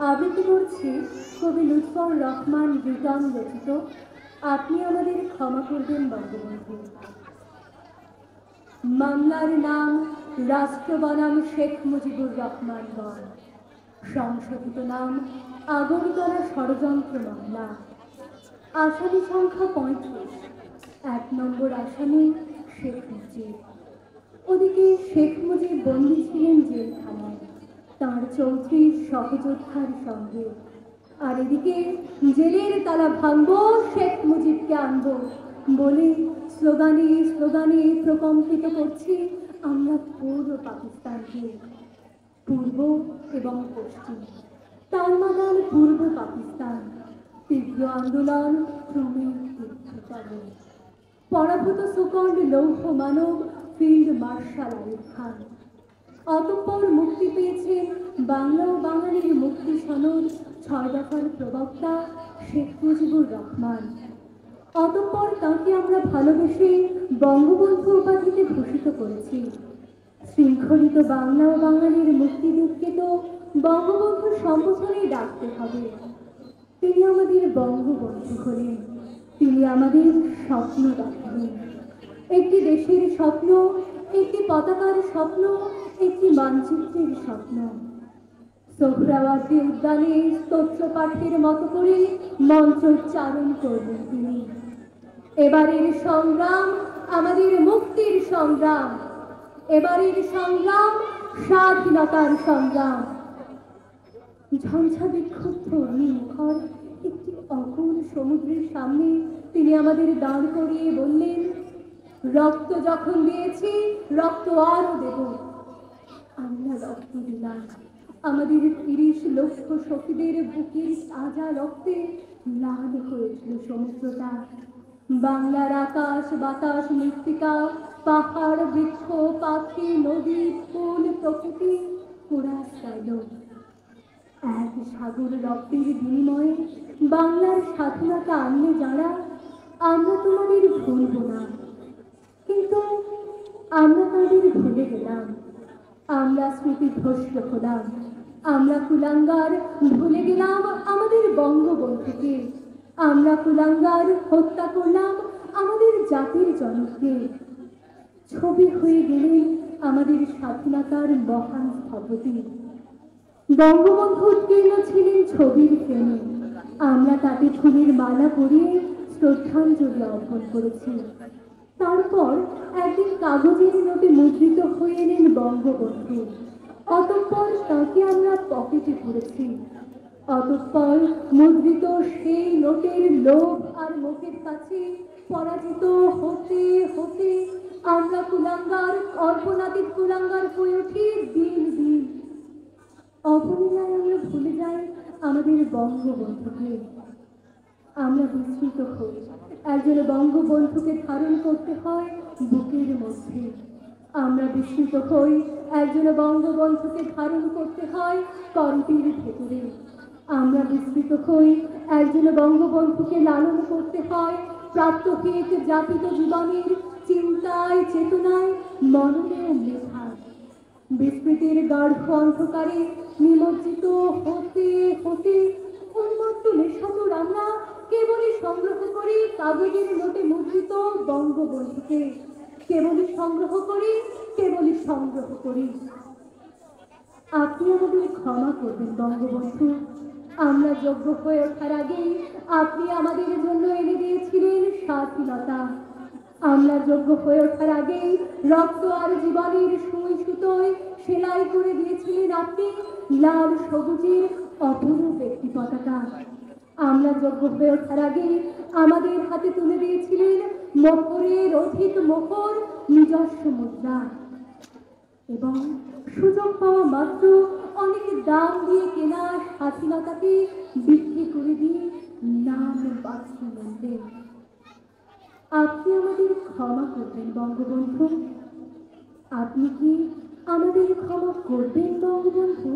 আবৃত্তি করছি কবি লুৎফর রহমান রিটন রচিত আপনি আমাদের ক্ষমা করবেন বঙ্গবন্ধু। মামলার নাম রাষ্ট্র বনাম শেখ মুজিবুর রহমান গণ, সংশোধিত নাম আগরতলা ষড়যন্ত্র মামলা। আসামি সংখ্যা ৩৫। ১ নম্বর আসামি শেখ মুজিব। ওদিকে শেখ মুজিব বন্দী ছিলেন জেলখানায় তাঁর ৩৪ সহযোদ্ধার সঙ্গে, আর এদিকে জেলের তালা ভাঙবো, শেখ মুজিবকে আনবো বলে স্লোগানে স্লোগানে প্রকম্পিত করছি আমরা পূর্ব পাকিস্তানকে। পূর্ব এবং পশ্চিম, তার মাদান পূর্ব পাকিস্তান। তীব্র আন্দোলন ক্রমে তীব্রতর। পরাভূত সুকন্ড লৌহ মানব ফিল্ড মার্শাল আইয়ুব খান। অতঃপর মুক্তি পেয়েছেন বাংলা ও বাঙালির মুক্তি সনদ ৬ দফার প্রবক্তা শেখ মুজিবুর রহমান। অতঃপর তাঁকে আমরা ভালোবেসে বঙ্গবন্ধু উপাধিতে ভূষিত করেছি। শৃঙ্খলিত বাংলা ও বাঙালির মুক্তিযুদ্ধকে তো বঙ্গবন্ধুর সম্বোধনেই ডাকতে হবে। তিনি আমাদের বঙ্গবন্ধু হলেন, তিনি আমাদের স্বপ্ন দেখালেন। একটি দেশের স্বপ্ন, একটি পতাকার স্বপ্ন, একটি মানচিত্রের স্বপ্ন। সোহরাওয়ার্দী উদ্যানে স্তোত্র পাঠের মতো করে মন্ত্রোচ্চারণ করলেন তিনি। এবারের সংগ্রাম আমাদের মুক্তির সংগ্রাম, এবারের সংগ্রাম স্বাধীনতার সংগ্রাম। ঝঞ্ঝা বিক্ষুব্ধ নির্ভর একটি অকুল সমুদ্রের সামনে তিনি আমাদের দাঁড় করিয়ে বললেন, রক্ত যখন দিয়েছি রক্ত আরো দেব। আমরা রক্ত দিলাম। আমাদের ৩০ লক্ষ শহীদের বুকের তাজা রক্তে লাল হয়েছিল সমুদ্রটা। বাংলার আকাশ বাতাস মৃত্তিকা, পাহাড় বৃক্ষ পাখি নদী ফুল প্রকৃতি কোরাস গাইল। এক সাগর রক্তের বিনিময়ে বাংলার স্বাধীনতা আনলে যারা, আমরা তোমাদের ভুলব না। কিন্তু আমরা তাদের ভুলে গেলাম, আমরা স্মৃতিভ্রষ্ট হলাম। আমরা কুলাঙ্গার, ভুলে গেলাম আমাদের বঙ্গবন্ধুকে। আমরা কুলাঙ্গার, হত্যা করলাম আমাদের জাতির জনককে। ছবি হয়ে গেলেন আমাদের স্বাধীনতার মহান স্থপতি। বঙ্গবন্ধু উৎকীর্ণ ছিলেন ছবির ফ্রেমে, আমরা তাতে ফুলের মালা পরিয়ে শ্রদ্ধাঞ্জলি অর্পণ করেছি। তারপর একদিন কাগজের নোটে মুদ্রিত হয়ে এলেন বঙ্গবন্ধু। অতঃপর তাকে আমরা পকেটে ভরেছি। অতঃপর মুদ্রিত সেই নোটের লোভ আর মুখের কাছে পরাজিত হতে হতে আমরা কুলাঙ্গার, অল্পনাদিক কুলাঙ্গার হয়ে উঠি দিন দিন। অবলীলায় আমরা ভুলে যাই আমাদের বঙ্গবন্ধুকে। আমরা বিস্মৃত হই, একজন বঙ্গবন্ধুকে ধারণ করতে হয় বুকের মধ্যে। আমরা বিস্মৃত হই, একজন বঙ্গবন্ধুকে ধারণ করতে হয় কণ্ঠের ভেতরে। আমরা বিস্মৃত হই, একজন বঙ্গবন্ধুকে লালন করতে হয় প্রাত্যহিক যাপিত জীবনের চিন্তায় চেতনায় মননে মেধায়। বিস্মৃতির গাঢ় অন্ধকারে নিমজ্জিত হতে হতে উন্মত্ত নিঃসাতুর আমরা কেবলই সংগ্রহ করি কাগজের নোটে মুদ্রিত বঙ্গবন্ধুকে। কেবলই সংগ্রহ করি, কেবলই সংগ্রহ করি। আপনি আমাদের ক্ষমা করবেন বঙ্গবন্ধু। আমরা যোগ্য হয়ে ওঠার আগেই আপনি আমাদের জন্য এনে দিয়েছিলেন স্বাধীনতা। আমরা যোগ্য হয়ে ওঠার আগেই রক্ত আর জীবনের সুই সুতোয় সেলাই করে দিয়েছিলেন আপনি লাল সবুজের অপরূপ একটি পতাকা। আমরা যোগ্য হয়ে ওঠার আগেই আমাদের হাতে তুলে দিয়েছিলেন মোহরের অধিক মোহর নিজস্ব মুদ্রা। এবং সুযোগ পাওয়া মাত্র অনেক দাম দিয়ে কেনা স্বাধীনতাকে বিক্রি করে দিয়ে নাম বাঁচিয়ে নিলেন। আপনি আমাদের ক্ষমা করবেন বঙ্গবন্ধু। আপনি কি আমাদের ক্ষমা করবেন বঙ্গবন্ধু?